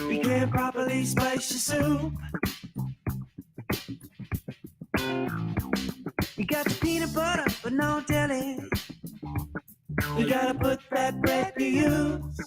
You can't properly spice your soup. You got the peanut butter, but no jelly. You gotta put that bread to use.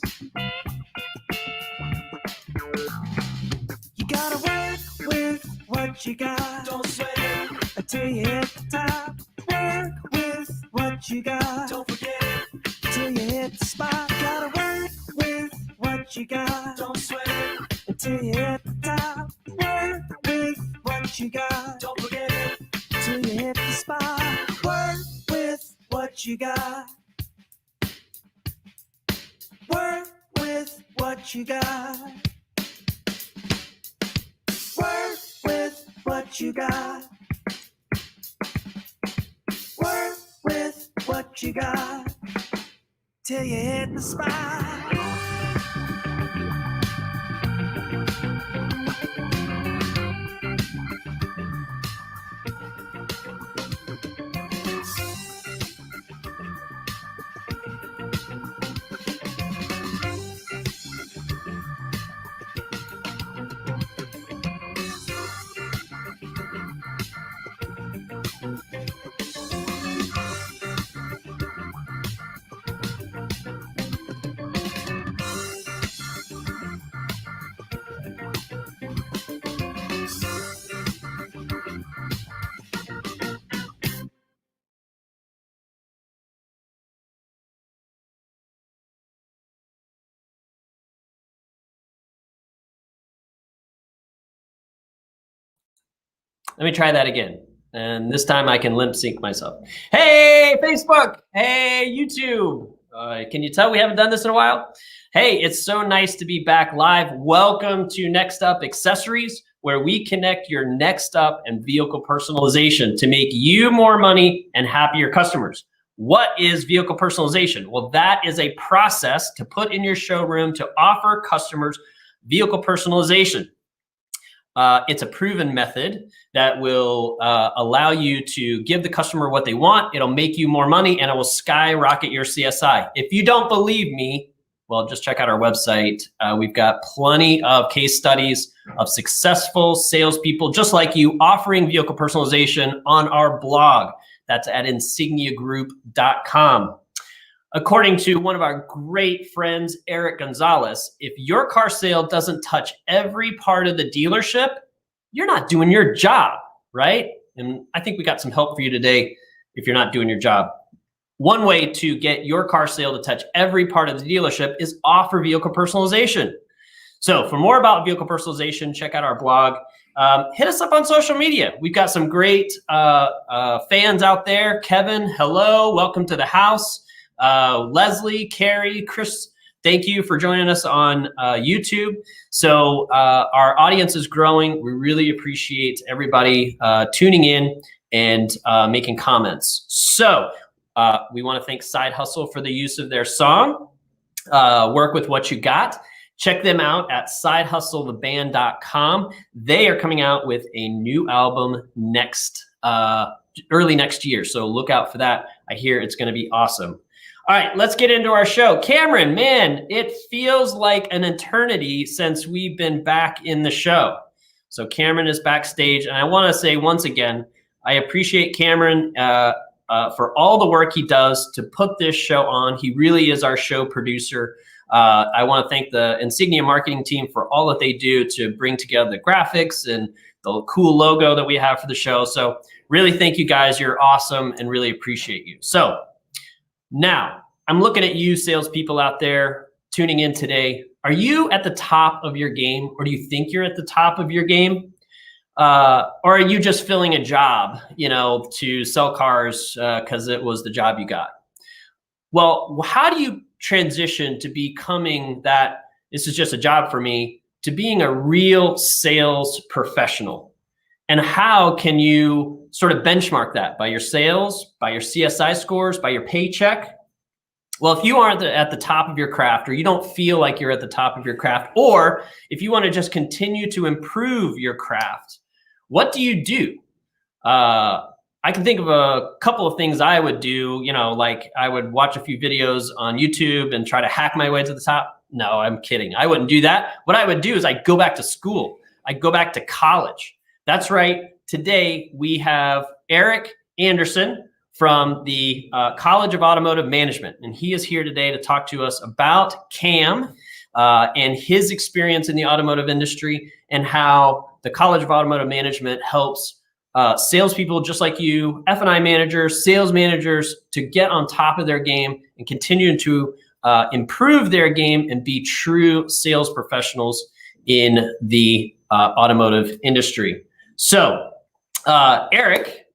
You gotta work with what you got. Don't sweat it until you hit the top. Work with what you got. Don't forget it until you hit the spot. Gotta work with what you got. Don't sweat it until you hit the top. Work with what you got. Don't forget it until you hit the spot. Work with what you got. Work with what you got. Work with what you got. Work with what you got till you hit the spot. Let me try that again. And this time I can lip sync myself. Hey, Facebook. Hey, YouTube. Can you tell we haven't done this in a while? Hey, it's so nice to be back live. Welcome to Next Up Accessories, where we connect your next up and vehicle personalization to make you more money and happier customers. What is vehicle personalization? Well, that is a process to put in your showroom to offer customers vehicle personalization. It's a proven method that will allow you to give the customer what they want. It'll make you more money and it will skyrocket your CSI. If you don't believe me, well, just check out our website. We've got plenty of case studies of successful salespeople just like you offering vehicle personalization on our blog. That's at insigniagroup.com. According to one of our great friends, Eric Gonzalez, if your car sale doesn't touch every part of the dealership, you're not doing your job, right? And I think we got some help for you today if you're not doing your job. One way to get your car sale to touch every part of the dealership is offer vehicle personalization. So for more about vehicle personalization, check out our blog. Hit us up on social media. We've got some great fans out there. Kevin, hello, welcome to the house. Leslie, Carrie, Chris, thank you for joining us on YouTube. So our audience is growing. We really appreciate everybody tuning in and making comments. So we want to thank Side Hustle for the use of their song, Work With What You Got. Check them out at sidehustletheband.com. They are coming out with a new album early next year. So look out for that. I hear it's going to be awesome. All right, let's get into our show. Cameron, man, it feels like an eternity since we've been back in the show. So Cameron is backstage, and I want to say once again, I appreciate Cameron for all the work he does to put this show on. He really is our show producer. I want to thank the Insignia marketing team for all that they do to bring together the graphics and the cool logo that we have for the show. So really thank you guys. You're awesome and really appreciate you. So now, I'm looking at you salespeople out there tuning in today. Are you at the top of your game, or do you think you're at the top of your game? Or are you just filling a job, to sell cars because it was the job you got? Well, how do you transition to becoming that, this is just a job for me, to being a real sales professional? And how can you sort of benchmark that by your sales, by your CSI scores, by your paycheck? Well, if you aren't at the top of your craft, or you don't feel like you're at the top of your craft, or if you want to just continue to improve your craft, what do you do? I can think of a couple of things I would do, like I would watch a few videos on YouTube and try to hack my way to the top. No, I'm kidding. I wouldn't do that. What I would do is I'd go back to school. I'd go back to college. That's right. Today we have Eric Andersen from the College of Automotive Management, and he is here today to talk to us about CAM and his experience in the automotive industry and how the College of Automotive Management helps salespeople just like you, F&I managers, sales managers, to get on top of their game and continue to improve their game and be true sales professionals in the automotive industry. So Eric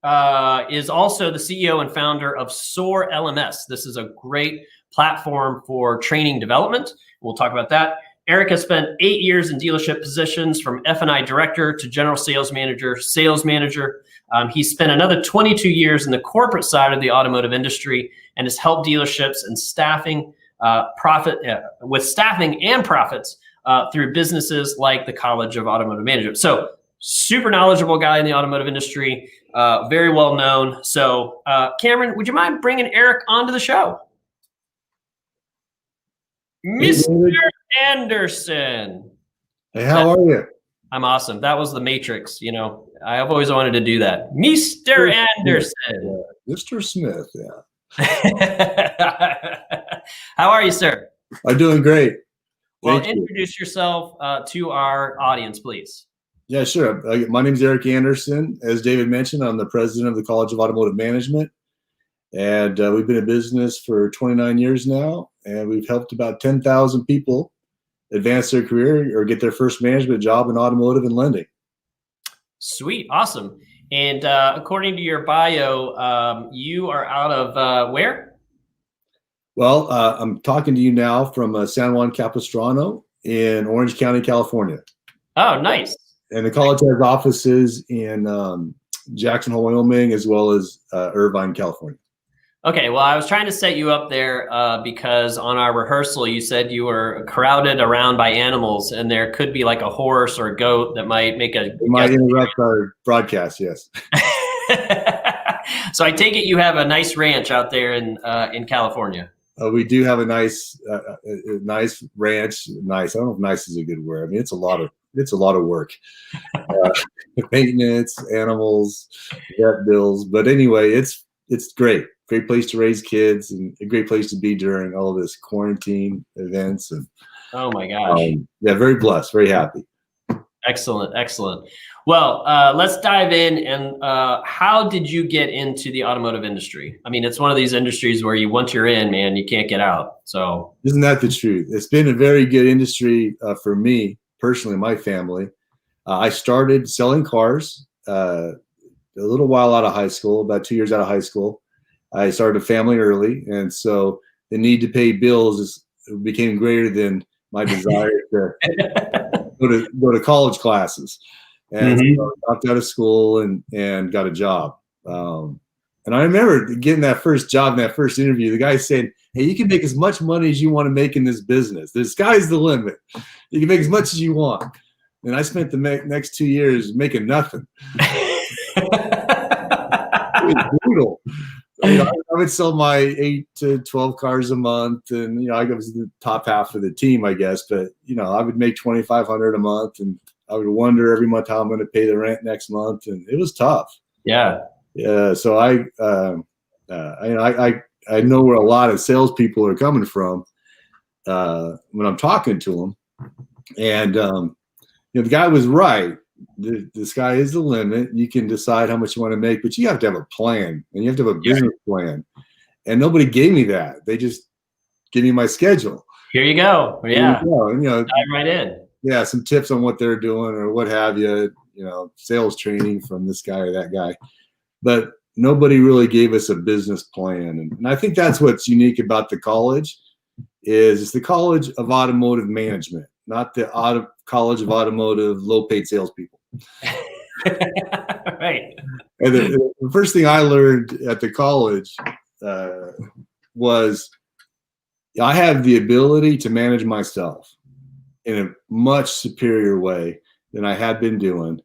is also the CEO and founder of SOAR LMS. This is a great platform for training development. We'll talk about that. Eric has spent 8 years in dealership positions, from F&I director to general sales manager, sales manager. He spent another 22 years in the corporate side of the automotive industry and has helped dealerships and staffing with staffing and profits through businesses like the College of Automotive Management. So super knowledgeable guy in the automotive industry, very well known. So Cameron, would you mind bringing Eric onto the show? Mr. Andersen. Hey, how are you? I'm awesome. That was the Matrix. You know, I've always wanted to do that. Mr. Andersen. Yeah. Mr. Smith, yeah. How are you, sir? I'm doing great. Well, Thank you. introduce yourself to our audience, please. Yeah, sure. My name is Eric Andersen. As David mentioned, I'm the president of the College of Automotive Management. And we've been in business for 29 years now. And we've helped about 10,000 people advance their career or get their first management job in automotive and lending. Sweet. Awesome. And according to your bio, you are out of where? Well, I'm talking to you now from San Juan Capistrano in Orange County, California. Oh, nice. And the college has offices in Jackson Hole, Wyoming, as well as Irvine, California. Okay, well, I was trying to set you up there because on our rehearsal, you said you were crowded around by animals, and there could be like a horse or a goat that might make a... It might interrupt our broadcast, yes. So I take it you have a nice ranch out there in California. We do have a nice ranch. Nice. I don't know if nice is a good word. I mean, it's a lot of work. Maintenance, animals, vet bills. But anyway, it's great. Great place to raise kids and a great place to be during all this quarantine events. And oh my gosh. Yeah, very blessed, very happy. Excellent, excellent. Well, let's dive in. And how did you get into the automotive industry? I mean, it's one of these industries where once you're in, man, you can't get out. So isn't that the truth? It's been a very good industry for me personally, my family. I started selling cars a little while out of high school, about 2 years out of high school. I started a family early, and so the need to pay bills became greater than my desire to go to college classes. And so I dropped out of school and got a job. And I remember getting that first job, in that first interview, the guy saying, "Hey, you can make as much money as you want to make in this business. The sky's the limit. You can make as much as you want." And I spent the next 2 years making nothing. It was brutal. I would sell my 8 to 12 cars a month, and I was the top half of the team, I guess. But I would make $2,500 a month, and I would wonder every month how I'm going to pay the rent next month, and it was tough. Yeah. So I know where a lot of salespeople are coming from when I'm talking to them, and the guy was right. The sky is the limit. You can decide how much you want to make, but you have to have a plan, and you have to have a business plan. And nobody gave me that. They just gave me my schedule. Here you go. Yeah. And, dive right in. Yeah, some tips on what they're doing or what have you. Sales training from this guy or that guy, but nobody really gave us a business plan. And I think that's what's unique about the college is it's the College of Automotive Management, not the College of Automotive low-paid salespeople. Right. And the first thing I learned at the college was I have the ability to manage myself in a much superior way than I had been doing,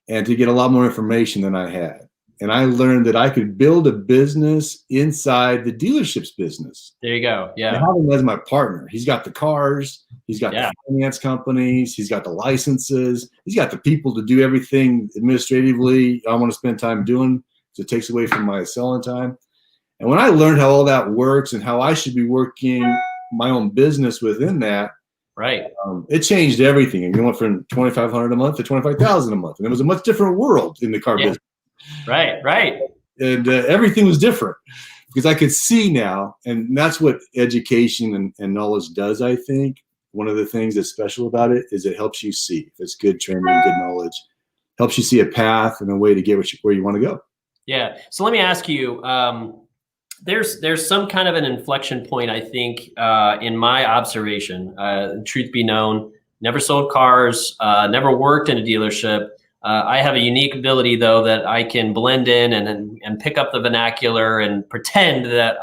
and to get a lot more information than I had. and I learned that I could build a business inside the dealership's business. There you go. And Yeah. have him as my partner. He's got the cars, he's got Yeah. the finance companies, he's got the licenses, he's got the people to do everything administratively I want to spend time doing, so it takes away from my selling time. And when I learned how all that works and how I should be working my own business within that, Right. it changed everything. And we went from $2,500 a month to $25,000 a month, and it was a much different world in the car business. Right. And everything was different because I could see now, and that's what education and knowledge does. I think one of the things that's special about it is it helps you see. If it's good training, good knowledge, helps you see a path and a way to get where you want to go. Yeah. So let me ask you, there's some kind of an inflection point, I think, in my observation. Truth be known, never sold cars, never worked in a dealership. I have a unique ability, though, that I can blend in and pick up the vernacular and pretend that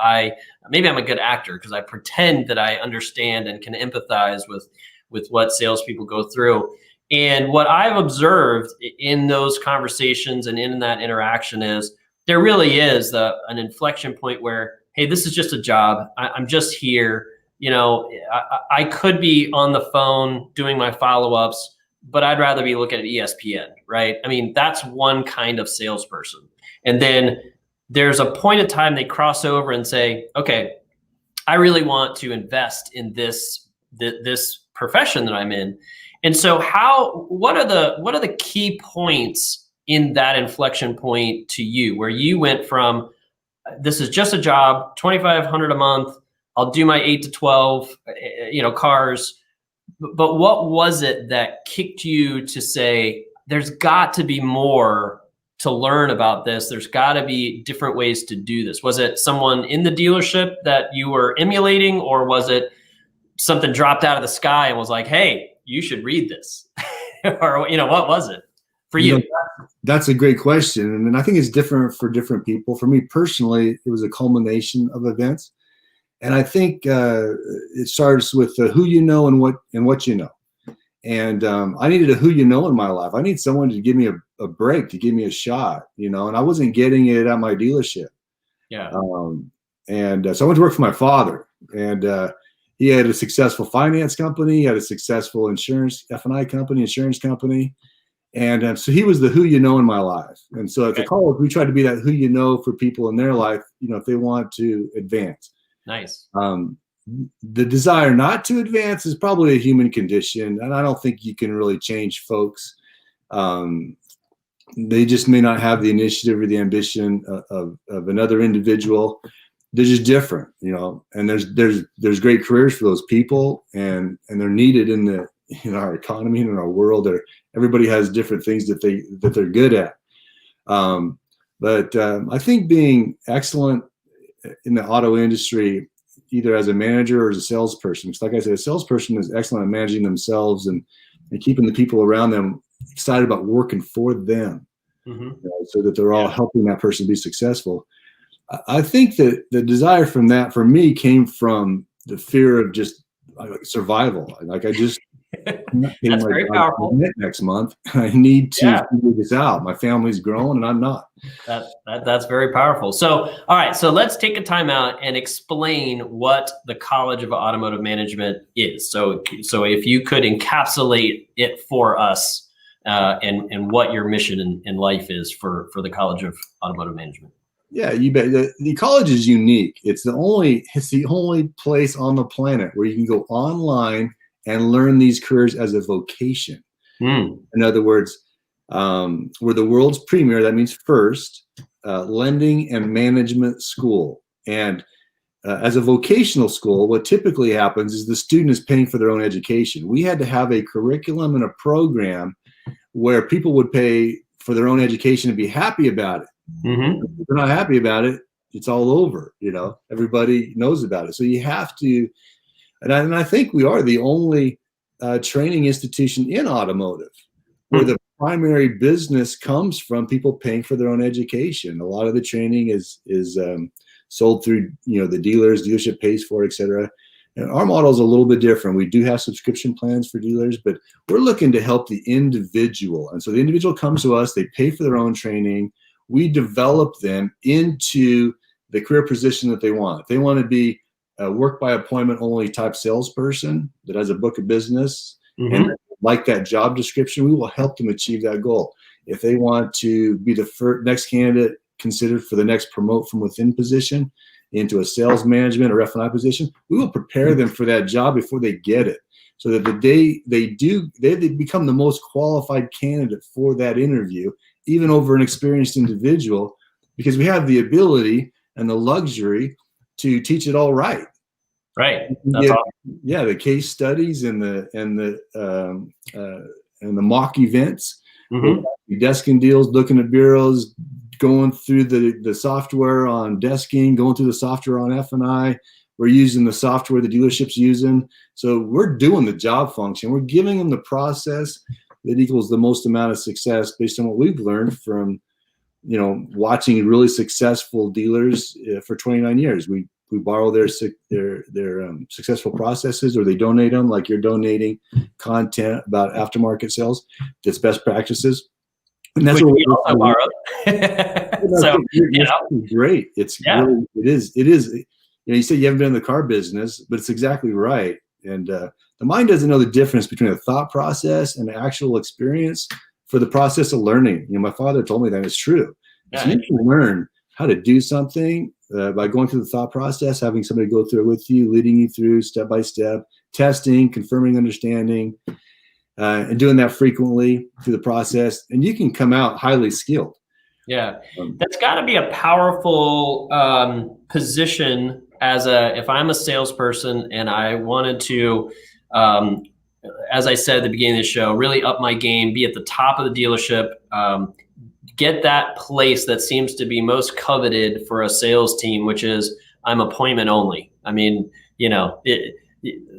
maybe I'm a good actor because I pretend that I understand and can empathize with what salespeople go through. And what I've observed in those conversations and in that interaction is there really is an inflection point where, hey, this is just a job. I'm just here. You know, I could be on the phone doing my follow-ups, but I'd rather be looking at ESPN, right? I mean, that's one kind of salesperson. And then there's a point of time they cross over and say, okay, I really want to invest in this profession that I'm in. And so what are the key points in that inflection point to you, where you went from, this is just a job, $2,500 a month, I'll do my 8 to 12, cars. But what was it that kicked you to say, there's got to be more to learn about this? There's got to be different ways to do this. Was it someone in the dealership that you were emulating, or was it something dropped out of the sky and was like, hey, you should read this? Or, what was it for you? That's a great question. And I think it's different for different people. For me personally, it was a culmination of events. And I think it starts with who you know and what you know. And I needed a who you know in my life. I need someone to give me a break, to give me a shot, and I wasn't getting it at my dealership. Yeah. So I went to work for my father, and he had a successful finance company. He had a successful F&I company, insurance company. And so he was the who you know in my life. And so at the college, we tried to be that who you know for people in their life, if they want to advance. Nice. The desire not to advance is probably a human condition, and I don't think you can really change folks. They just may not have the initiative or the ambition of another individual. They're just different, and there's great careers for those people, and they're needed in our economy and in our world. Everybody has different things that they're good at. But I think being excellent in the auto industry, either as a manager or as a salesperson, because like I said, a salesperson is excellent at managing themselves and keeping the people around them excited about working for them, so that they're all helping that person be successful. I think that the desire from that, for me, came from the fear of just survival. Like I just that's very powerful. Next month, I need to figure this out. My family's growing, and I'm not. That's very powerful. So, all right. So let's take a time out and explain what the College of Automotive Management is. So if you could encapsulate it for us, and what your mission in life is for the College of Automotive Management. Yeah, you bet. The college is unique. It's the only place on the planet where you can go online and learn these careers as a vocation. In other words, we're the world's premier, that means first, lending and management school. And as a vocational school, what typically happens is the student is paying for their own education. We had to have a curriculum and a program where people would pay for their own education and be happy about it. If they're not happy about it, it's all over. Everybody knows about it. So you have to. And I think we are the only training institution in automotive where the primary business comes from people paying for their own education. A lot of the training is sold through, the dealership pays for, et cetera. And our model is a little bit different. We do have subscription plans for dealers, but we're looking to help the individual. And so the individual comes to us, they pay for their own training. we develop them into the career position that they want. If they want to be a work by appointment only type salesperson that has a book of business and like that job description, we will help them achieve that goal. If they want to be the next candidate considered for the next promote from within position into a sales management or F&I position, we will prepare them for that job before they get it, so that the day they become the most qualified candidate for that interview, even over an experienced individual, because we have the ability and the luxury to teach it all right. Right. That's awesome. Yeah, the case studies and the mock events, desking deals, looking at bureaus, going through the software on desking, going through the software on F&I. We're using the software the dealership's using. So we're doing the job function. We're giving them the process that equals the most amount of success based on what we've learned from, watching really successful dealers for 29 years. We borrow their successful processes, or they donate them, like you're donating content about aftermarket sales that's best practices. And that's what we also borrow. So great. It's really, it is. You say you haven't been in the car business, but it's exactly right. And the mind doesn't know the difference between a thought process and actual experience for the process of learning. My father told me that it's true. Yeah. So you can learn how to do something by going through the thought process, having somebody go through it with you, leading you through step by step, testing, confirming understanding, and doing that frequently through the process. And you can come out highly skilled. Yeah. That's got to be a powerful position if I'm a salesperson and I wanted to, as I said at the beginning of the show, really up my game, be at the top of the dealership, get that place that seems to be most coveted for a sales team, which is I'm appointment only. I mean,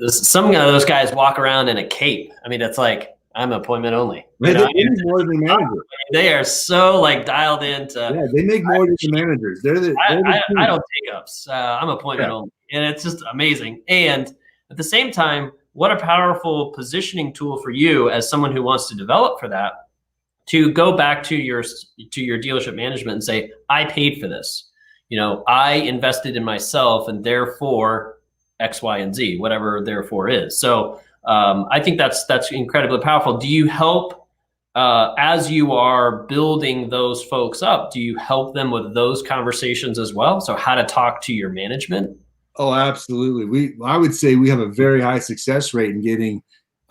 some of those guys walk around in a cape. I mean, it's like, I'm appointment only. They make more than managers. They are so dialed into. Yeah, they make more than the managers. I don't take ups. I'm appointment only, and it's just amazing. And at the same time, what a powerful positioning tool for you as someone who wants to develop for that, to go back to your dealership management and say, I paid for this. I invested in myself, and therefore X, Y, and Z, whatever therefore is. So I think that's incredibly powerful. Do you help as you are building those folks up? Do you help them with those conversations as well? So how to talk to your management? Oh, absolutely. I would say we have a very high success rate in getting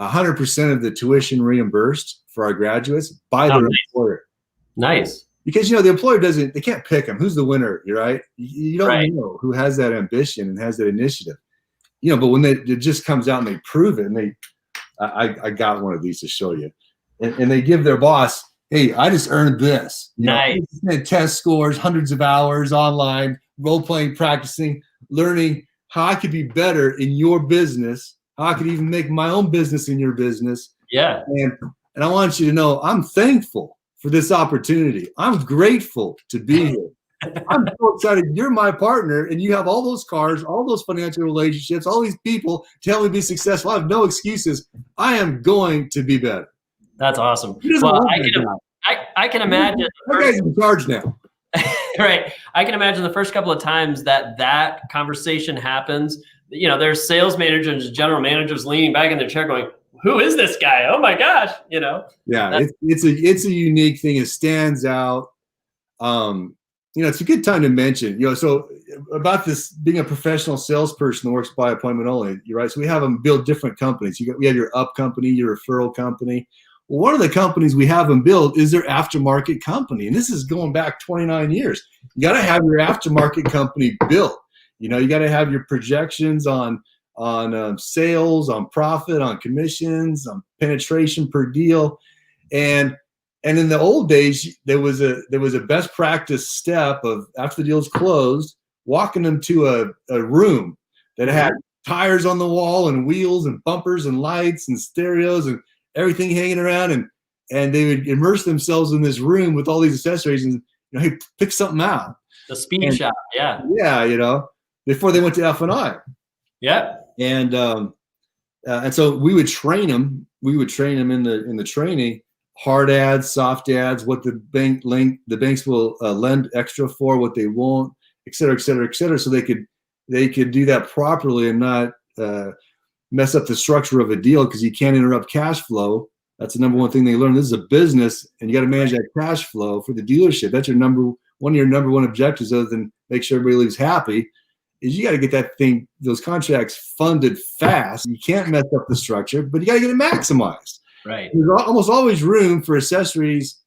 100% of the tuition reimbursed for our graduates by their employer. Nice. Because, the employer they can't pick them. Who's the winner? You're right. You don't know who has that ambition and has that initiative. But when it just comes out and they prove it, and I got one of these to show you, and they give their boss, hey, I just earned this. Nice. Test scores, hundreds of hours online, role playing, practicing, learning how I could be better in your business, how I could even make my own business in your business. Yeah. And I want you to know I'm thankful for this opportunity. I'm grateful to be here. I'm so excited. You're my partner, and you have all those cars, all those financial relationships, all these people to help me be successful. I have no excuses. I am going to be better. That's awesome. Well, I can imagine. That guy's in charge now. Right. I can imagine the first couple of times that conversation happens, there's sales managers and general managers leaning back in their chair going, who is this guy? Oh my gosh. Yeah, it's a unique thing. It stands out. It's a good time to mention, so about this being a professional salesperson that works by appointment only, you're right. So we have them build different companies. We have your up company, your referral company. Well, one of the companies we have them build is their aftermarket company. And this is going back 29 years. You got to have your aftermarket company built. You got to have your projections on sales, on profit, on commissions, on penetration per deal. And in the old days, there was a best practice step of, after the deal's closed, walking them to a room that had tires on the wall and wheels and bumpers and lights and stereos and everything hanging around, and they would immerse themselves in this room with all these accessories and hey, pick something out. The speed shop, yeah, before they went to F&I. Yeah, and so we would train them. We would train them in the training hard ads, soft ads, what the banks will lend extra for, what they won't, et cetera, et cetera, et cetera. So they could do that properly and not mess up the structure of a deal, because you can't interrupt cash flow. That's the number one thing they learn. This is a business, and you got to manage that cash flow for the dealership. That's one of your number one objectives, other than make sure everybody leaves happy, is you got to get those contracts funded fast. You can't mess up the structure, but you got to get it maximized. Right. There's almost always room for accessories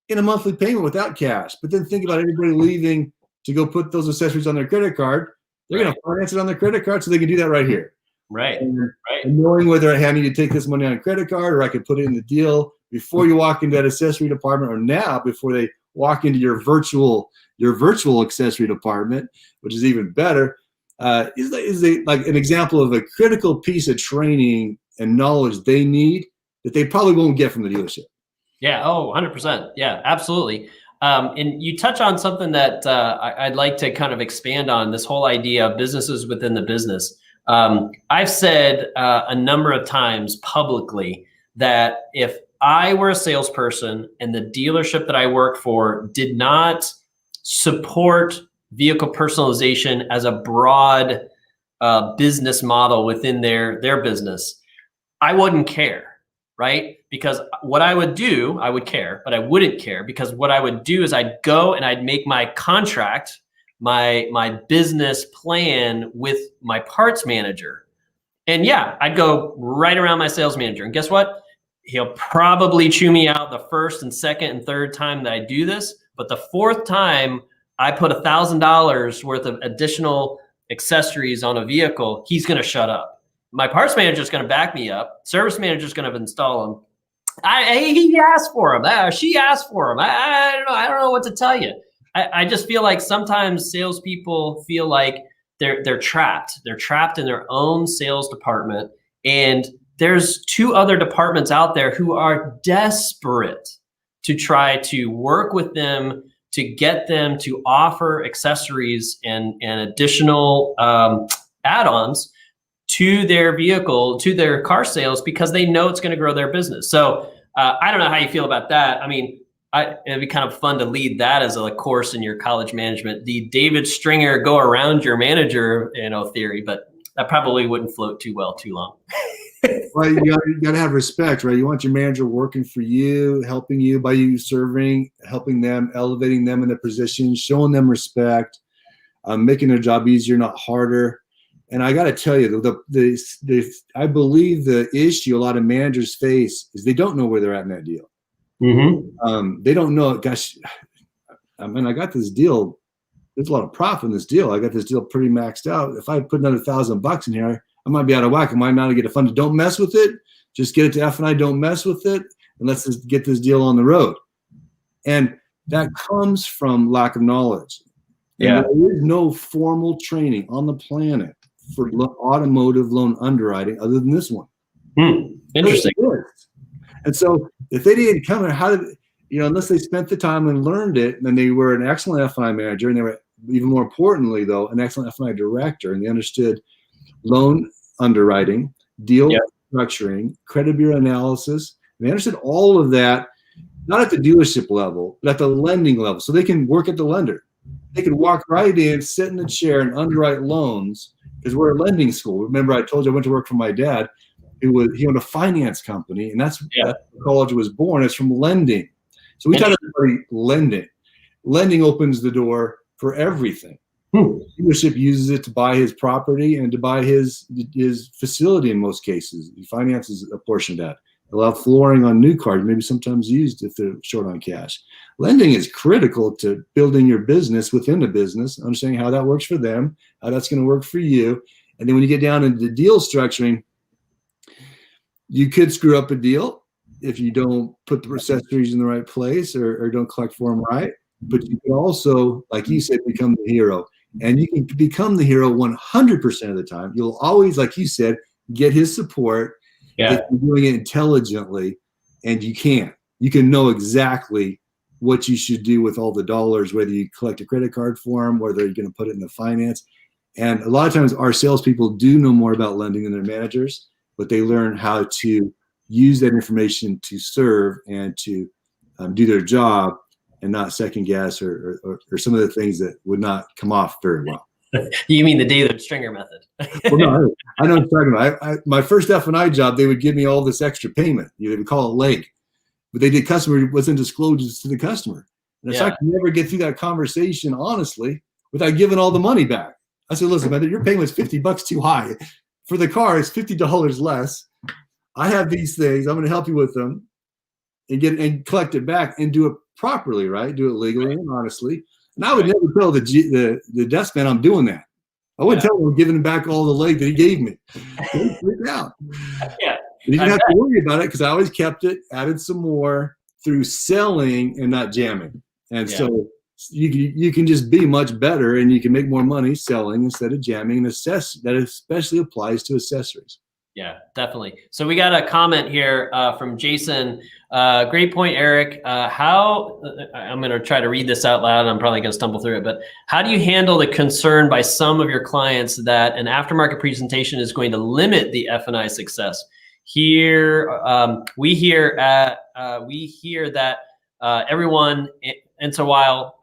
in a monthly payment without cash. But then think about everybody leaving to go put those accessories on their credit card. They're going to finance it on their credit card, so they can do that right here. Right. And knowing whether I need to take this money on a credit card, or I could put it in the deal before you walk into that accessory department, or now before they walk into your virtual accessory department, which is even better, is like an example of a critical piece of training and knowledge they need that they probably won't get from the dealership. Yeah. Oh, 100%. Yeah, absolutely. And you touch on something that I'd like to kind of expand on, this whole idea of businesses within the business. I've said a number of times publicly that if I were a salesperson and the dealership that I work for did not support vehicle personalization as a broad business model within their business, I wouldn't care, right? Because what I would do, I would care, but I wouldn't care, because what I would do is I'd go and I'd make my contract, my business plan with my parts manager. And yeah, I'd go right around my sales manager. And guess what? He'll probably chew me out the first and second and third time that I do this. But the fourth time I put $1,000 worth of additional accessories on a vehicle, he's going to shut up. My parts manager is going to back me up. Service manager is going to install them. He asked for them. She asked for them. I don't know what to tell you. I just feel like sometimes salespeople feel like they're trapped. They're trapped in their own sales department, and there's two other departments out there who are desperate to try to work with them to get them to offer accessories and additional add-ons to their vehicle, to their car sales, because they know it's going to grow their business. So I don't know how you feel about that. I mean, it'd be kind of fun to lead that as a course in your college management, the David Stringer go around your manager, theory, but that probably wouldn't float too well too long. Well, you got to have respect, right? You want your manager working for you, helping you by you serving, helping them, elevating them in their position, showing them respect, making their job easier, not harder. And I got to tell you, I believe the issue a lot of managers face is they don't know where they're at in that deal. Mm-hmm. They don't know. Gosh, I mean, I got this deal. There's a lot of profit in this deal. I got this deal pretty maxed out. If I put another $1,000 in here, I might be out of whack. I might not get it funded. Don't mess with it. Just get it to F&I. Don't mess with it. And let's just get this deal on the road. And that comes from lack of knowledge. Yeah. And there is no formal training on the planet for automotive loan underwriting other than this one. Interesting. And so if they didn't come in, how did, unless they spent the time and learned it, then they were an excellent F&I manager, and they were, even more importantly, though, an excellent F&I director, and they understood loan underwriting, deal structuring, credit bureau analysis. And they understood all of that, not at the dealership level, but at the lending level. So they can work at the lender. They could walk right in, sit in the chair, and underwrite loans, because we're a lending school. Remember, I told you I went to work for my dad. He owned a finance company, and that's where college was born. It's from lending. So we taught everybody lending. Lending opens the door for everything. Dealership uses it to buy his property and to buy his facility in most cases. He finances a portion of that. Allow flooring on new cars, maybe sometimes used if they're short on cash. Lending is critical to building your business within the business, understanding how that works for them, how that's going to work for you. And then when you get down into deal structuring, you could screw up a deal if you don't put the accessories in the right place or don't collect for them right. But you can also, like you said, become the hero. And you can become the hero 100% of the time. You'll always, like you said, get his support if you're doing it intelligently. And you can know exactly what you should do with all the dollars, whether you collect a credit card for them, whether you're going to put it in the finance. And a lot of times our salespeople do know more about lending than their managers, but they learn how to use that information to serve and to do their job and not second guess or some of the things that would not come off very well. You mean the David Stringer method? Well, no, I know what I'm talking about. My first F&I job, they would give me all this extra payment. They would call it late, but they did customer wasn't disclosed to the customer. And so I could never get through that conversation honestly without giving all the money back. I said, listen, man, your payment's $50 too high. For the car, it's $50 less. I have these things. I'm going to help you with them and collect it back and do it properly, right? Do it legally and honestly. And I would never tell the desk man I'm doing that. I wouldn't tell him I'm giving him back all the leg that he gave me. He freaked out. Yeah. You didn't have to worry about it because I always kept it, added some more through selling and not jamming. And so you can just be much better and you can make more money selling instead of jamming. And that especially applies to accessories. Yeah, definitely. So we got a comment here from Jason. Great point, Eric. I'm going to try to read this out loud. I'm probably going to stumble through it, but how do you handle the concern by some of your clients that an aftermarket presentation is going to limit the F&I success? Here, we hear that everyone, and so while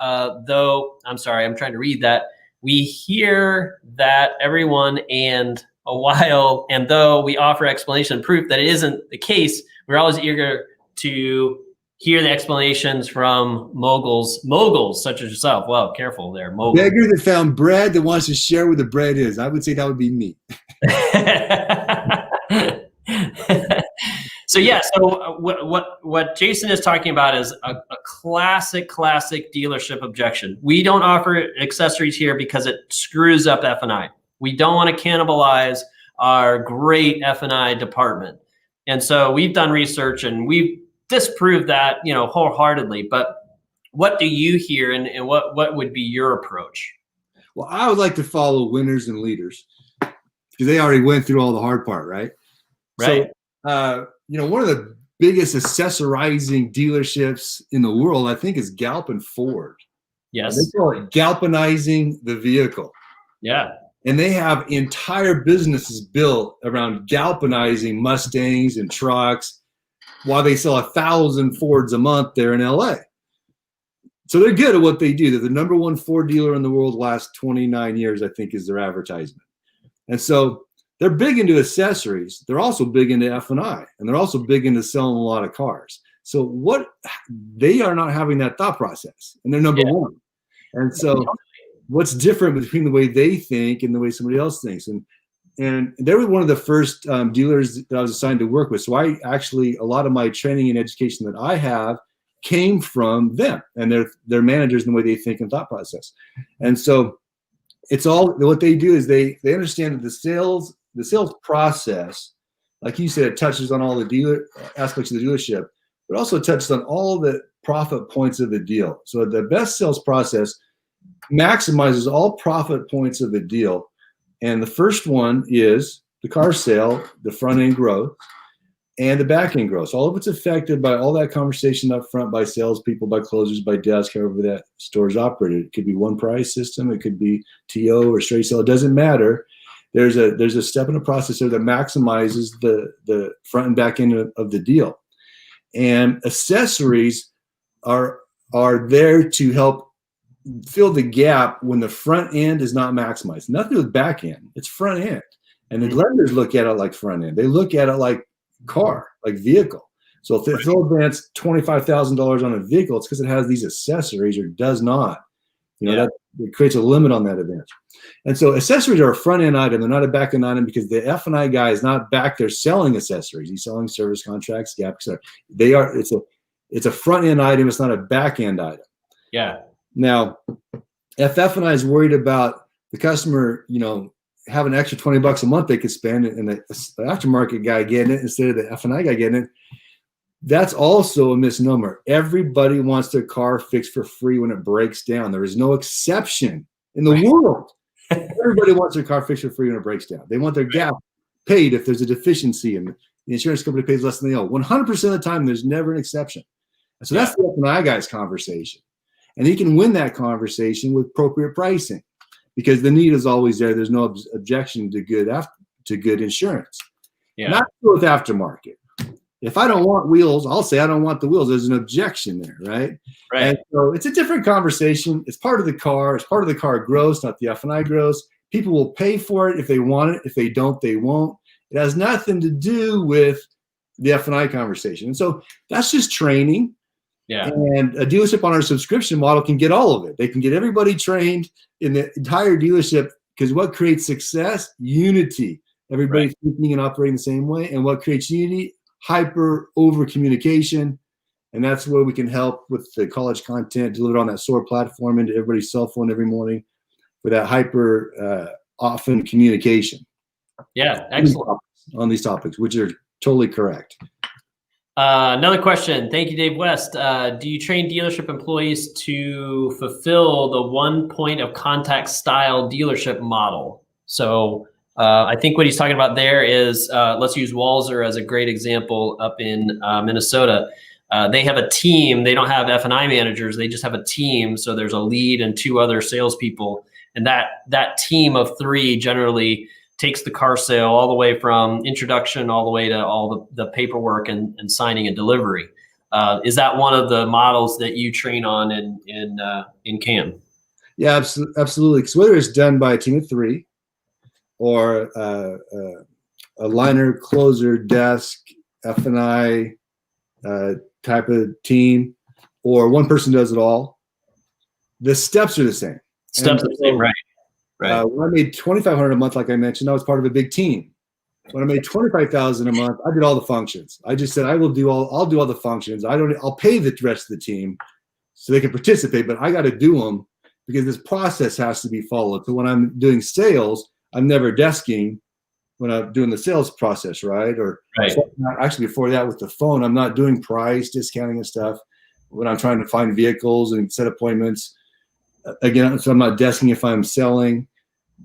though, I'm sorry, I'm trying to read that. We hear that everyone and though we offer explanation and proof that it isn't the case, we're always eager to hear the explanations from moguls such as yourself. Well, careful there, mogul. Beggar that found bread that wants to share where the bread is. I would say that would be me. So what Jason is talking about is a classic dealership objection. We don't offer accessories here because it screws up F&I. We don't want to cannibalize our great F&I department. And so we've done research and we've disproved that, wholeheartedly. But what do you hear and what would be your approach? Well, I would like to follow winners and leaders because they already went through all the hard part, right? Right. So, one of the biggest accessorizing dealerships in the world, I think, is Galp and Ford. Yes. They call it galvanizing the vehicle. Yeah. And they have entire businesses built around galvanizing Mustangs and trucks while they sell 1,000 Fords a month there in LA. So they're good at what they do. They're the number one Ford dealer in the world the last 29 years, I think, is their advertisement. And so they're big into accessories. They're also big into F&I, and they're also big into selling a lot of cars. So they are not having that thought process, and they're number one. And so what's different between the way they think and the way somebody else thinks? And they were one of the first dealers that I was assigned to work with. So a lot of my training and education that I have came from them and their managers and the way they think and thought process. And so it's all what they do is they understand that the sales process, like you said, it touches on all the dealer aspects of the dealership, but also touches on all the profit points of the deal. So the best sales process maximizes all profit points of the deal. And the first one is the car sale, the front end growth, and the back end growth. So all of it's affected by all that conversation up front by salespeople, by closers, by desk, however that store is operated. It could be one price system, it could be TO or straight sale. It doesn't matter. There's a step in the process there that maximizes the front and back end of the deal. And accessories are there to help fill the gap when the front end is not maximized. Nothing with back end, it's front end. And the lenders look at it like front end. They look at it like car, like vehicle. So if they'll advance $25,000 on a vehicle, it's because it has these accessories or does not. That it creates a limit on that advance. And so accessories are a front end item. They're not a back end item because the F&I guy is not back there selling accessories. He's selling service contracts, gap, etc. It's a front end item. It's not a back end item. Yeah. Now, if F&I is worried about the customer, have an extra $20 a month they could spend and the aftermarket guy getting it instead of the F&I guy getting it, that's also a misnomer. Everybody wants their car fixed for free when it breaks down. There is no exception in the world. Everybody wants their car fixed for free when it breaks down. They want their gap paid if there's a deficiency and the insurance company pays less than they owe. 100% of the time, there's never an exception. And so that's the F&I guy's conversation. And he can win that conversation with appropriate pricing because the need is always there. There's no objection to good insurance. Yeah. Not with aftermarket. If I don't want wheels, I'll say I don't want the wheels. There's an objection there, right? Right. And so it's a different conversation. It's part of the car. It's part of the car gross, not the F&I gross. People will pay for it if they want it. If they don't, they won't. It has nothing to do with the F&I conversation. And so that's just training. Yeah. And a dealership on our subscription model can get all of it. They can get everybody trained in the entire dealership, because what creates success? Unity. Everybody thinking and operating the same way. And what creates unity? Hyper over communication. And that's where we can help with the college content delivered on that soar platform into everybody's cell phone every morning for that hyper often communication. Yeah, excellent. On these topics, which are totally correct. Another question. Thank you, Dave West. Do you train dealership employees to fulfill the one point of contact style dealership model? So I think what he's talking about there is, let's use Walzer as a great example up in Minnesota. They have a team. They don't have F&I managers. They just have a team. So there's a lead and 2 other salespeople. And that team of 3 generally takes the car sale all the way from introduction all the way to all the paperwork and signing and delivery. Is that one of the models that you train on in CAM? Yeah, absolutely. Because whether it's done by a team of 3 or a liner, closer, desk, F&I type of team, or one person does it all, the steps are the same. Steps are the same, right? Right. When I made $2,500 a month, like I mentioned, I was part of a big team. When I made $25,000 a month, I did all the functions. I just said I'll do all the functions. I'll pay the rest of the team so they can participate, but I got to do them because this process has to be followed. So when I'm doing sales, I'm never desking when I'm doing the sales process, right? Or actually before that with the phone, I'm not doing price discounting and stuff. When I'm trying to find vehicles and set appointments, again, so I'm not desking if I'm selling.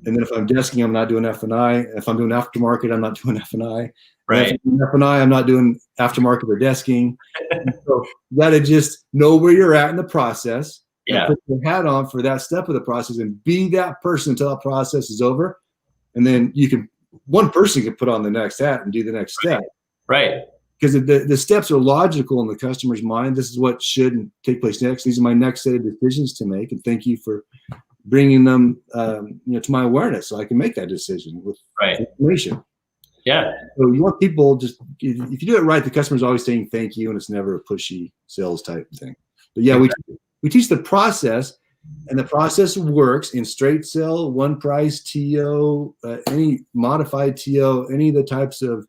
And then if I'm desking, I'm not doing F&I. If I'm doing aftermarket, I'm not doing F&I. Right. If I'm doing F&I, I'm not doing aftermarket or desking. So you got to just know where you're at in the process. Yeah. Put your hat on for that step of the process and be that person until that process is over. And then one person can put on the next hat and do the next step. Right. Because the steps are logical in the customer's mind. This is what should take place next. These are my next set of decisions to make. And thank you for bringing them to my awareness so I can make that decision with information. Yeah. So you want people just, if you do it right, the customer's always saying thank you, and it's never a pushy sales type thing. But yeah, we teach the process, and the process works in straight sale, one price, TO, any modified TO, any of the types of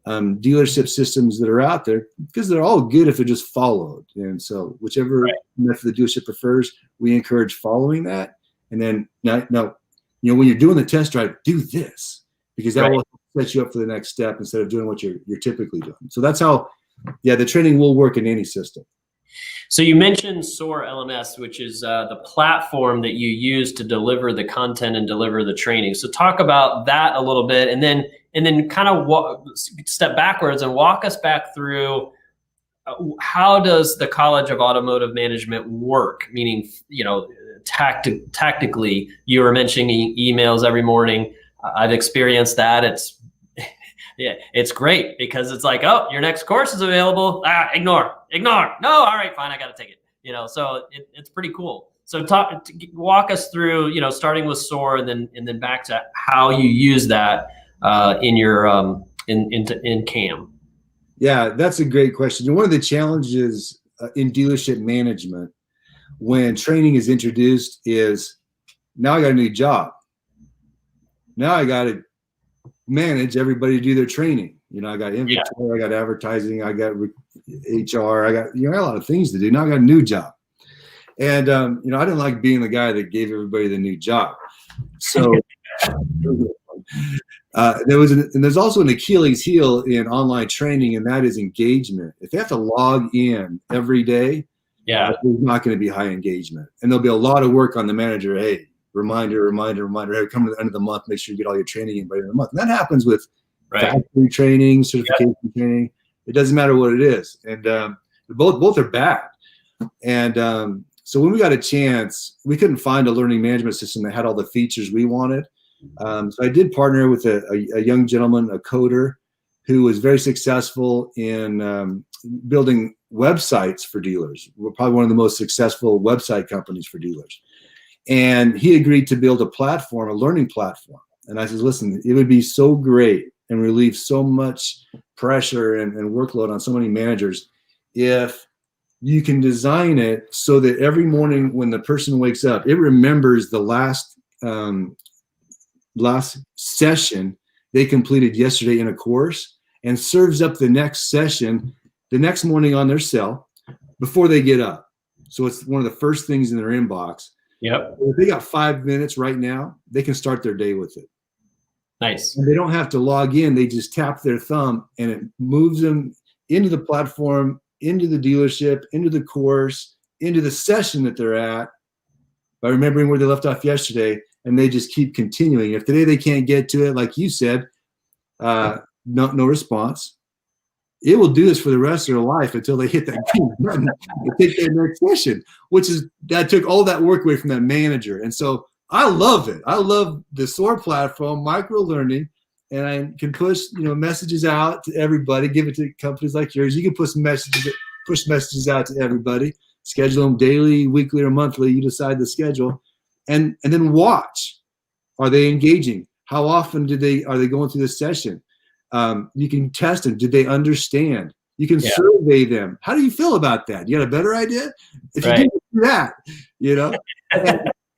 dealership systems that are out there, because they're all good if they're just followed. And so whichever method the dealership prefers, we encourage following that. And then now, when you're doing the test drive, do this, because that will set you up for the next step instead of doing what you're typically doing. So that's how, the training will work in any system. So you mentioned SOAR LMS, which is the platform that you use to deliver the content and deliver the training. So talk about that a little bit, and then kind of step backwards and walk us back through how does the College of Automotive Management work? Meaning, tactically, you were mentioning emails every morning. I've experienced that. It's great because it's like, oh, your next course is available. Ignore. No, all right, fine, I got to take it. So it's pretty cool. So walk us through, starting with SOAR and then back to how you use that in your in CAM. Yeah, that's a great question. And one of the challenges in dealership management when training is introduced is, now I got a new job. Now I got to manage everybody to do their training. I got inventory, I got advertising, I got HR, I got a lot of things to do. Now I got a new job. And I didn't like being the guy that gave everybody the new job. So there's also an Achilles heel in online training, and that is engagement. If they have to log in every day, there's not going to be high engagement. And there'll be a lot of work on the manager. Hey, reminder. Hey, come to the end of the month, make sure you get all your training in by the end of the month. And that happens with factory training, certification training. It doesn't matter what it is. And both are bad. And so when we got a chance, we couldn't find a learning management system that had all the features we wanted. So I did partner with a young gentleman, a coder, who was very successful in building websites for dealers. We're probably one of the most successful website companies for dealers. And he agreed to build a platform, a learning platform. And I said, listen, it would be so great and relieve so much pressure and workload on so many managers if you can design it so that every morning when the person wakes up, it remembers the last session they completed yesterday in a course and serves up the next session the next morning on their cell before they get up. So it's one of the first things in their inbox. Yep. If they got 5 minutes right now, they can start their day with it. Nice. And they don't have to log in. They just tap their thumb and it moves them into the platform, into the dealership, into the course, into the session that they're at by remembering where they left off yesterday. And they just keep continuing. If today they can't get to it, like you said, no response. It will do this for the rest of their life until they hit that green button and take their next session, that took all that work away from that manager. And so I love it. I love the SOAR platform, micro learning, and I can push messages out to everybody. Give it to companies like yours. You can push messages out to everybody. Schedule them daily, weekly, or monthly. You decide the schedule, and then watch. Are they engaging? How often are they going through the session? You can test them. Did they understand? You can survey them. How do you feel about that? You got a better idea? If you do that,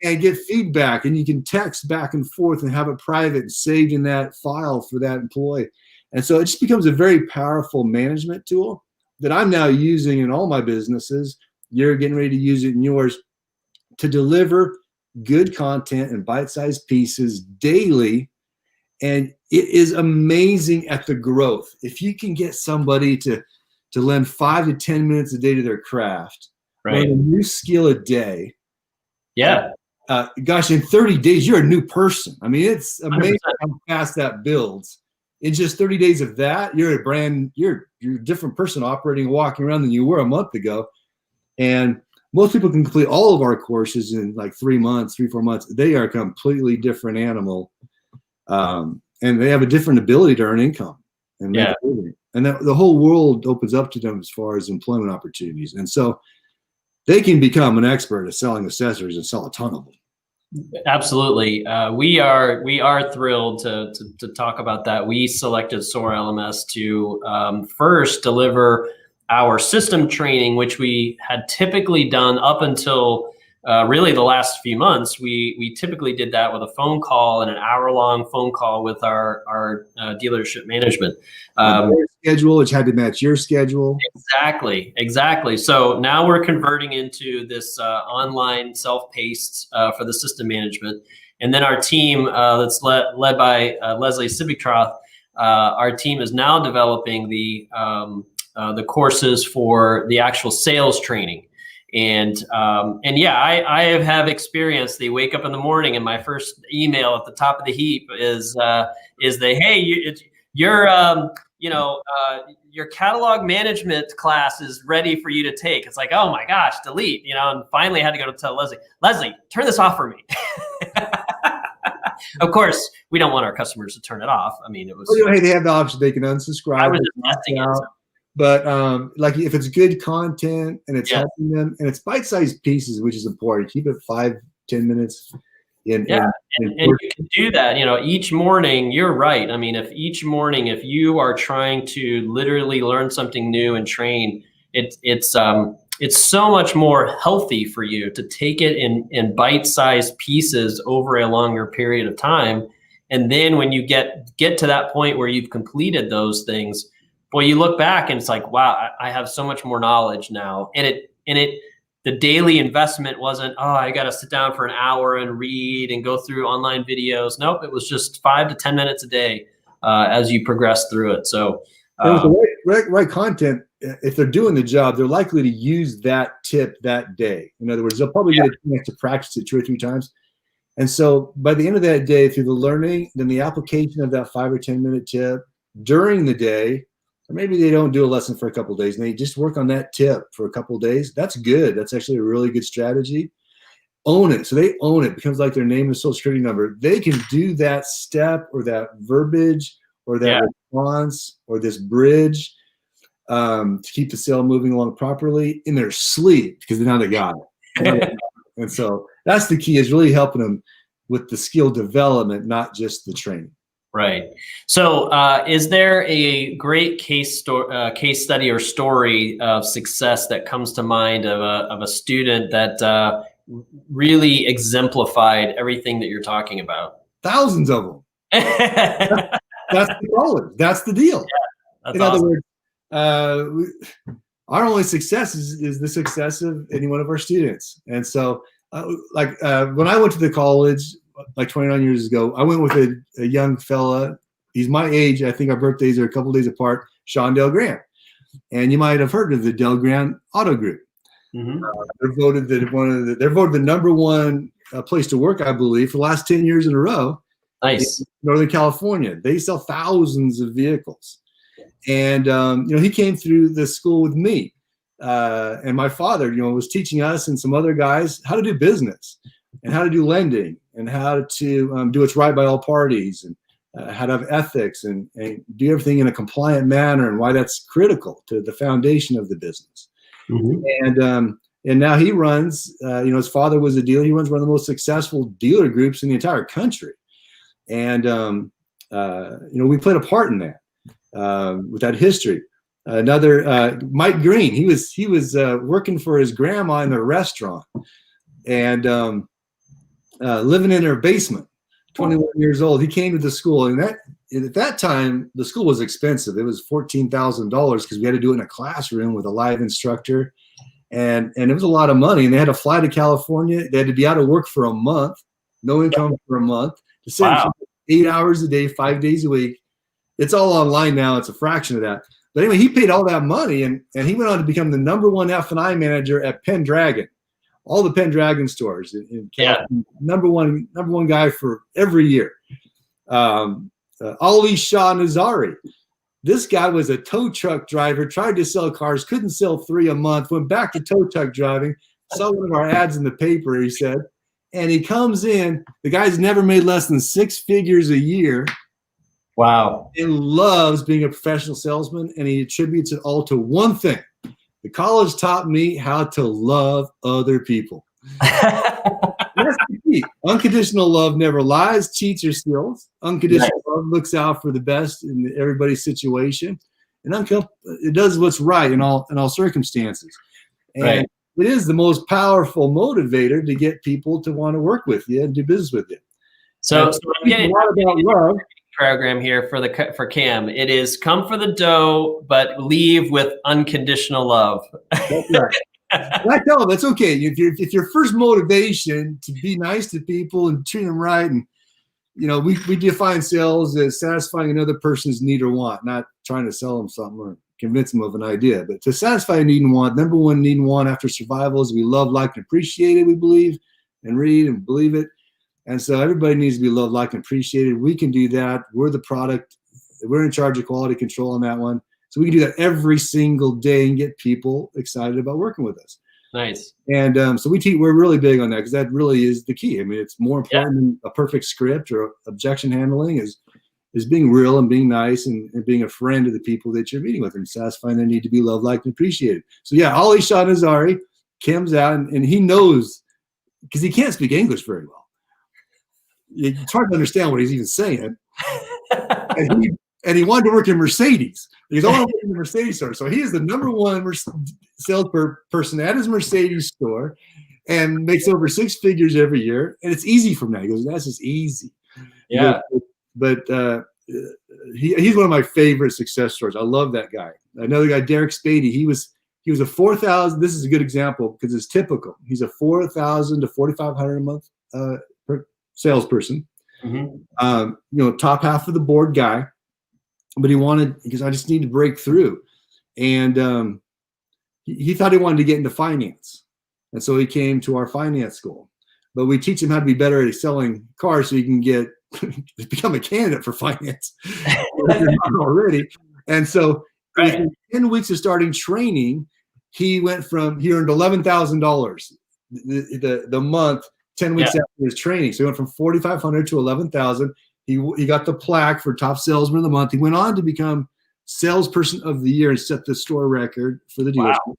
and get feedback, and you can text back and forth and have it private and saved in that file for that employee. And so it just becomes a very powerful management tool that I'm now using in all my businesses. You're getting ready to use it in yours to deliver good content in bite-sized pieces daily. And it is amazing at the growth. If you can get somebody to lend 5 to 10 minutes a day to their craft, learn a new skill a day. Yeah. Gosh, in 30 days, you're a new person. I mean, it's amazing 100%. How fast that builds. In just 30 days of that, you're a different person operating and walking around than you were a month ago. And most people can complete all of our courses in like 3 months, 3-4 months. They are a completely different animal. And they have a different ability to earn income. And the whole world opens up to them as far as employment opportunities. And so they can become an expert at selling accessories and sell a ton of them. Absolutely. We are thrilled to talk about that. We selected SOAR LMS to first deliver our system training, which we had typically done up until really the last few months. We typically did that with a phone call and an hour-long phone call with our dealership management. Schedule, which had to match your schedule. Exactly. So now we're converting into this online self-paced for the system management. And then our team that's led by Leslie Civic-Troth, our team is now developing the courses for the actual sales training. And I have experience. They wake up in the morning and my first email at the top of the heap is your catalog management class is ready for you to take. It's like, oh my gosh, delete, and finally I had to go to tell Leslie, turn this off for me. Of course, we don't want our customers to turn it off. I mean, it was. Well, hey, they have the option; they can unsubscribe. I was just testing it. So. But like if it's good content and it's helping them, and it's bite-sized pieces, which is important. Keep it 5-10 minutes. And you can do that. Each morning. You're right. I mean, if you are trying to literally learn something new and train, it's so much more healthy for you to take it in bite-sized pieces over a longer period of time, and then when you get to that point where you've completed those things. Well, you look back and it's like, wow, I have so much more knowledge now. And the daily investment wasn't, I got to sit down for an hour and read and go through online videos. Nope, it was just 5 to 10 minutes a day as you progress through it. So with the right content, if they're doing the job, they're likely to use that tip that day. In other words, they'll probably get a chance to practice it 2 or 3 times. And so by the end of that day, through the learning, then the application of that 5 or 10 minute tip during the day, or maybe they don't do a lesson for a couple of days and they just work on that tip for a couple of days. That's good. That's actually a really good strategy. Own it. So they own it. It becomes like their name and social security number. They can do that step or that verbiage or that response or this bridge to keep the sale moving along properly in their sleep, because now they got it. And so that's the key, is really helping them with the skill development, not just the training. Right. So is there a great case study or story of success that comes to mind of a student that really exemplified everything that you're talking about? Thousands of them. That's the college. That's the deal. Yeah, in other words, our only success is the success of any one of our students. And so when I went to the college, like 29 years ago, I went with a young fella. He's my age. I think our birthdays are a couple days apart, Sean Dale Grant. And you might have heard of the Dale Grant Auto Group. Mm-hmm. They're voted the number one place to work, I believe, for the last 10 years in a row. Nice. In Northern California. They sell thousands of vehicles. And, he came through the school with me. And my father, was teaching us and some other guys how to do business and how to do lending and how to do what's right by all parties, and how to have ethics and do everything in a compliant manner, and why that's critical to the foundation of the business. Mm-hmm. And now he runs, his father was a dealer. He runs one of the most successful dealer groups in the entire country. And, we played a part in that with that history. Another, Mike Green, he was working for his grandma in a restaurant and living in her basement, 21 years old. He came to the school, and at that time, the school was expensive. It was $14,000 because we had to do it in a classroom with a live instructor. And it was a lot of money. And they had to fly to California. They had to be out of work for a month, no income for a month, to sit 8 hours a day, 5 days a week. It's all online now. It's a fraction of that. But anyway, he paid all that money, and he went on to become the #1 F&I manager at Pendragon, all the Pendragon stores in California. Number one guy for every year. Ali Shah Nazari. This guy was a tow truck driver, tried to sell cars, couldn't sell 3 a month, went back to tow truck driving, saw one of our ads in the paper, he said, and he comes in. The guy's never made less than 6 figures a year. Wow. And loves being a professional salesman, and he attributes it all to one thing. The college taught me how to love other people. That's the key. Unconditional love never lies, cheats, or steals. Unconditional love looks out for the best in everybody's situation, and it does what's right in all circumstances. And it is the most powerful motivator to get people to want to work with you and do business with you. So I'm getting a lot about love. Program here for Cam. It is come for the dough, but leave with unconditional love. That's right. I tell them that's okay. If your first motivation to be nice to people and treat them right, and we define sales as satisfying another person's need or want, not trying to sell them something or convince them of an idea, but to satisfy a need and want. Number one need and want after survival is we love, like, and appreciate it. We believe and read and believe it. And so everybody needs to be loved, liked, and appreciated. We can do that. We're the product. We're in charge of quality control on that one. So we can do that every single day and get people excited about working with us. Nice. And so we're really big on that, because that really is the key. I mean, it's more important than a perfect script or objection handling is being real and being nice and being a friend to the people that you're meeting with and satisfying their need to be loved, liked, and appreciated. So Ali Shah Nazari comes out and he knows, because he can't speak English very well. It's hard to understand what he's even saying. And he wanted to work in Mercedes. He's all working in the Mercedes store. So he is the #1 salesperson at his Mercedes store and makes over 6 figures every year. And it's easy for him now. He goes, that's just easy. Yeah. But he's one of my favorite success stories. I love that guy. Another guy, Derek Spady, he was a 4,000. This is a good example because it's typical. He's a 4,000 to 4,500 a month salesperson. Mm-hmm. Top half of the board guy, but because I just need to break through. And he thought he wanted to get into finance. And so he came to our finance school. But we teach him how to be better at selling cars so he can become a candidate for finance already. And so within 10 weeks of starting training, he earned $11,000 the month, 10 weeks after his training. So he went from 4,500 to 11,000. He got the plaque for top salesman of the month. He went on to become salesperson of the year and set the store record for the dealership.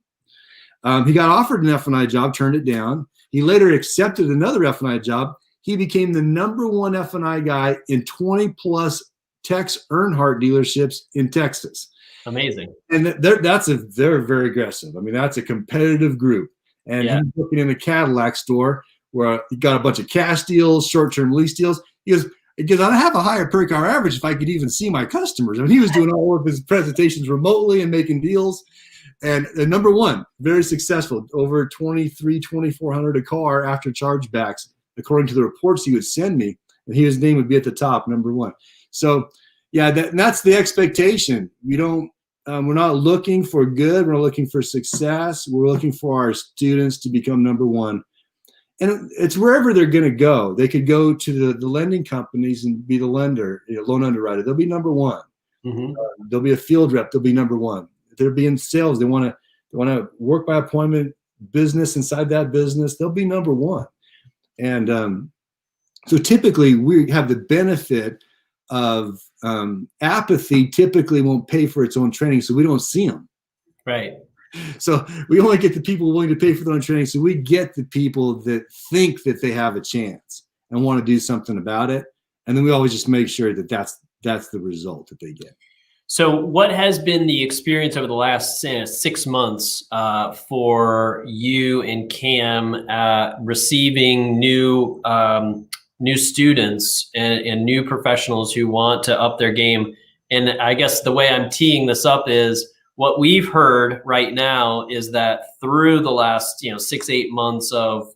Wow. He got offered an F&I job, turned it down. He later accepted another F&I job. He became the number one F&I guy in 20 plus Tex Earnhardt dealerships in Texas. Amazing. And they're very aggressive. I mean, that's a competitive group. And he's working in a Cadillac store where he got a bunch of cash deals, short-term lease deals. He goes, I have a higher per car average if I could even see my customers. I mean, he was doing all of his presentations remotely and making deals. And number one, very successful, over $2,400 a car after chargebacks, according to the reports he would send me. And his name would be at the top, number one. So, yeah, that's the expectation. We're not looking for good. We're not looking for success. We're looking for our students to become number one. And it's wherever they're going to go. They could go to the lending companies and be the lender, loan underwriter. They'll be number one. Mm-hmm. They'll be a field rep. They'll be number one. If they're being sales, they want to work by appointment business inside that business. They'll be number one. And so typically we have the benefit of apathy. Typically won't pay for its own training, so we don't see them. Right. So we only get the people willing to pay for their own training. So we get the people that think that they have a chance and want to do something about it. And then we always just make sure that that's the result that they get. So what has been the experience over the last 6 months for you and Cam receiving new students and new professionals who want to up their game? And I guess the way I'm teeing this up is what we've heard right now is that through the last 6-8 months of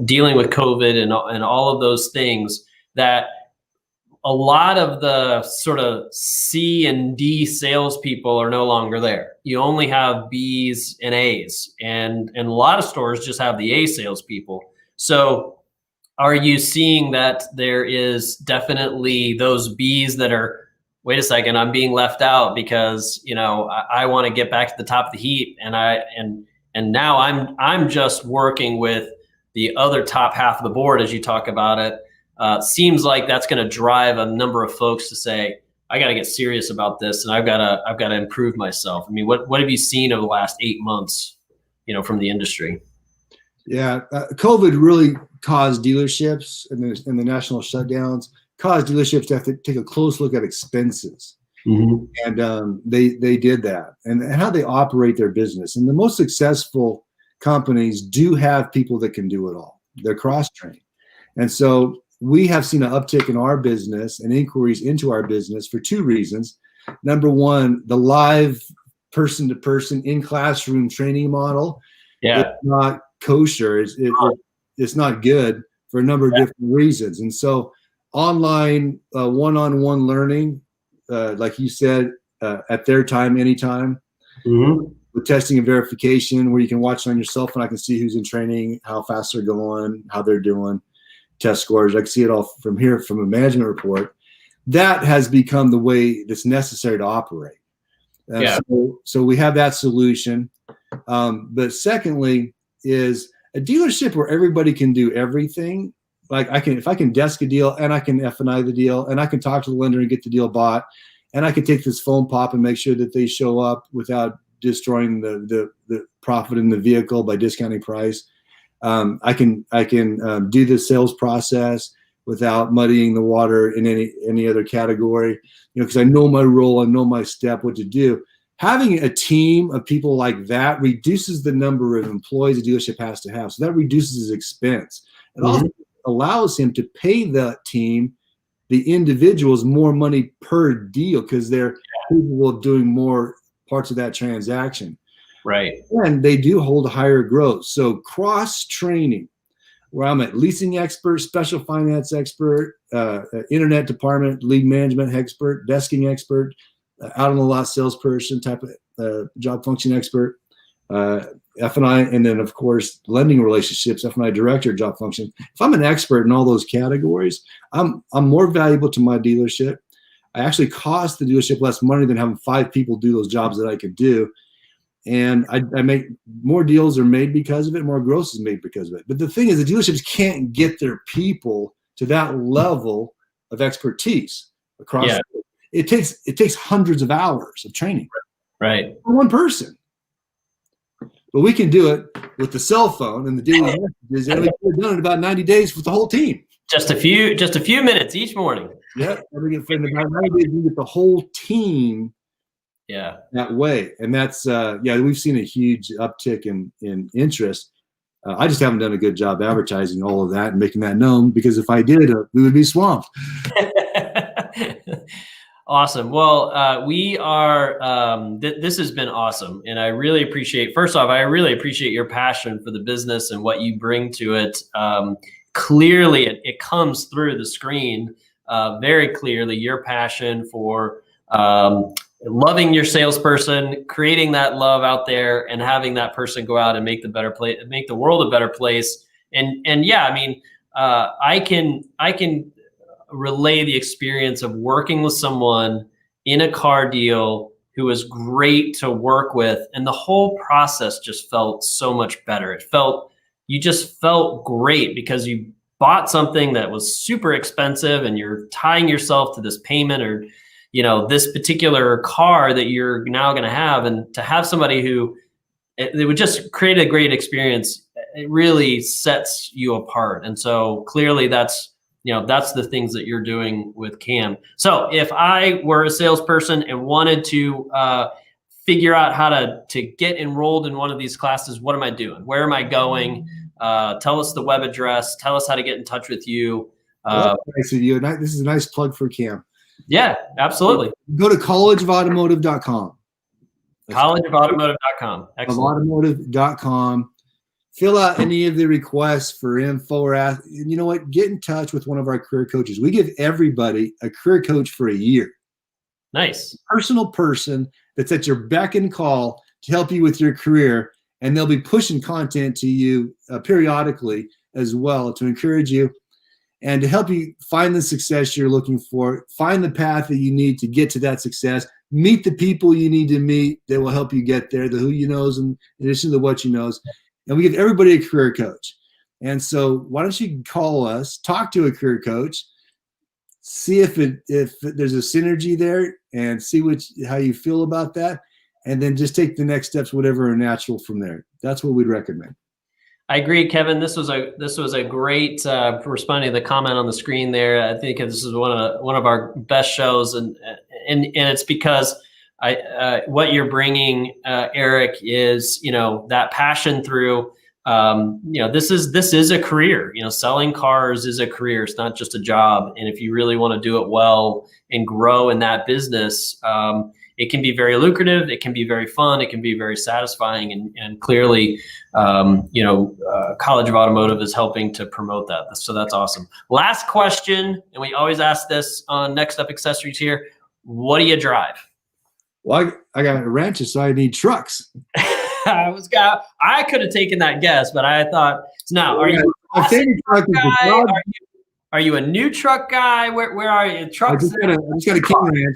dealing with COVID and all of those things, that a lot of the sort of C and D salespeople are no longer there. You only have B's and A's, and a lot of stores just have the A salespeople. So are you seeing that there is definitely those B's that are, wait a second, I'm being left out because I want to get back to the top of the heap, and now I'm just working with the other top half of the board, as you talk about it. Seems like that's going to drive a number of folks to say, I got to get serious about this, and I've got to improve myself. I mean, what have you seen over the last 8 months, from the industry? Yeah, COVID really caused dealerships and the national shutdowns caused dealerships to have to take a close look at expenses. Mm-hmm. And they did that and how they operate their business. And the most successful companies do have people that can do it all. They're cross-trained. And so we have seen an uptick in our business and inquiries into our business for two reasons. Number one, the live person-to-person in-classroom training model is not kosher. It's not good for a number of different reasons. And so online one-on-one learning, like you said, at their time, anytime, mm-hmm. with testing and verification, where you can watch it on your cell phone. I can see who's in training, how fast they're going, how they're doing, test scores. I can see it all from here, from a management report. That has become the way that's necessary to operate. So we have that solution. But secondly is a dealership where everybody can do everything. Like if I can desk a deal and I can F&I the deal and I can talk to the lender and get the deal bought, and I can take this phone pop and make sure that they show up without destroying the profit in the vehicle by discounting price. I can do the sales process without muddying the water in any other category, because I know my role, I know my step, what to do. Having a team of people like that reduces the number of employees a dealership has to have. So that reduces his expense. It also allows him to pay that team, the individuals, more money per deal because they're capable of doing more parts of that transaction. Right. And they do hold a higher growth. So cross-training, where I'm a leasing expert, special finance expert, internet department, lead management expert, desking expert, out on the lot salesperson type of job function expert, F&I, and then of course lending relationships, F&I director, job function. If I'm an expert in all those categories, I'm more valuable to my dealership. I actually cost the dealership less money than having 5 people do those jobs that I could do. And I make more deals are made because of it, more gross is made because of it. But the thing is, the dealerships can't get their people to that level of expertise across. Yeah. It takes hundreds of hours of training. Right. For one person. But we can do it with the cell phone and the daily messages, and we can get it done in about 90 days with the whole team. Just a few minutes each morning. Yeah, and we get in about 90 days, we get the whole team. Yeah, that way, and that's we've seen a huge uptick in interest. I just haven't done a good job advertising all of that and making that known, because if I did, we would be swamped. Awesome. Well, we are. This has been awesome, and I really appreciate. First off, I really appreciate your passion for the business and what you bring to it. Clearly, it comes through the screen very clearly. Your passion for loving your salesperson, creating that love out there, and having that person go out and make the world a better place. And yeah, I mean, I can relay the experience of working with someone in a car deal who was great to work with, and the whole process just felt so much better. You just felt great because you bought something that was super expensive, and you're tying yourself to this payment or, this particular car that you're now going to have. And to have somebody who it would just create a great experience, it really sets you apart. And so clearly that's the things that you're doing with Cam. So if I were a salesperson and wanted to figure out how to get enrolled in one of these classes, what am I doing? Where am I going? Tell us the web address. Tell us how to get in touch with you. Nice of you. This is a nice plug for Cam. Yeah, absolutely. Go to collegeofautomotive.com. Collegeofautomotive.com. Excellent. Automotive.com. Fill out any of the requests for info or ask. You know what? Get in touch with one of our career coaches. We give everybody a career coach for a year. Nice. Personal person that's at your beck and call to help you with your career, and they'll be pushing content to you periodically as well to encourage you and to help you find the success you're looking for, find the path that you need to get to that success, meet the people you need to meet that will help you get there, the who you knows in addition to the what you knows. And we give everybody a career coach. And so why don't you call us, talk to a career coach, see if there's a synergy there, and see how you feel about that, and then just take the next steps, whatever are natural from there. That's what we'd recommend. I agree, Kevin. This was a great responding to the comment on the screen there. I think this is one of our best shows, and it's because what you're bringing, Eric, is that passion through. This is a career. Selling cars is a career. It's not just a job. And if you really want to do it well and grow in that business, it can be very lucrative. It can be very fun. It can be very satisfying. And clearly, College of Automotive is helping to promote that. So that's awesome. Last question, and we always ask this on Next Up Accessories here. What do you drive? Well, I got a ranch, so I need trucks. I could have taken that guess, but I thought, now, are you my favorite truck is the Dodge. Are you a new truck guy? Where are you? Trucks? I just got a King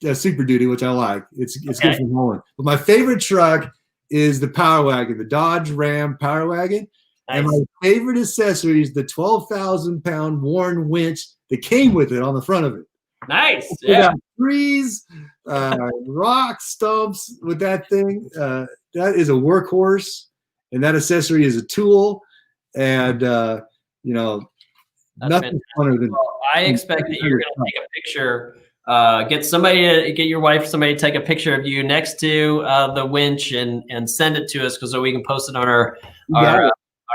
Ranch Super Duty, which I like. It's Okay. good from Holland. But my favorite truck is the Power Wagon, the Dodge Ram Power Wagon. Nice. And my favorite accessory is the 12,000-pound worn winch that came with it on the front of it. Nice. We Yeah. got trees, rocks, stumps with that thing. That is a workhorse, and that accessory is a tool. And That's nothing funner than. Well, I expect that you're going to take a picture. Get your wife, somebody to take a picture of you next to the winch and send it to us, so we can post it on our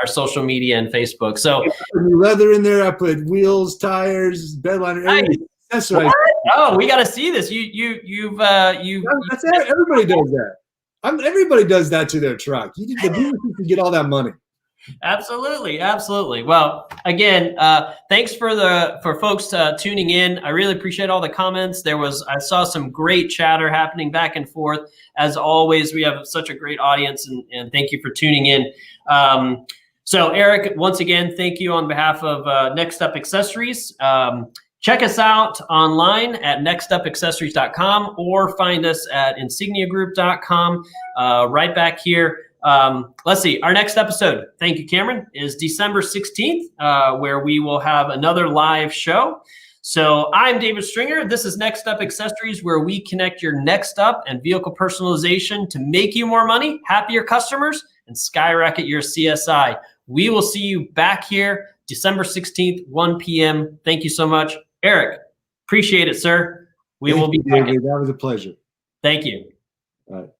social media and Facebook. So I put new leather in there. I put wheels, tires, bedliner, everything. That's right. Oh, we got to see this. That's it. Everybody does that. Everybody does that to their truck. The dealership can get all that money. Absolutely. Well, again, thanks for folks tuning in. I really appreciate all the comments. I saw some great chatter happening back and forth. As always, we have such a great audience, and thank you for tuning in. So Eric, once again, thank you on behalf of Next Up Accessories. Check us out online at nextupaccessories.com or find us at insigniagroup.com. Right back here. Let's see. Our next episode, thank you, Cameron, is December 16th, where we will have another live show. So I'm David Stringer. This is Next Up Accessories, where we connect your next up and vehicle personalization to make you more money, happier customers, and skyrocket your CSI. We will see you back here December 16th, 1 p.m. Thank you so much. Eric, appreciate it, sir. We will be back. David. That was a pleasure. Thank you. All right.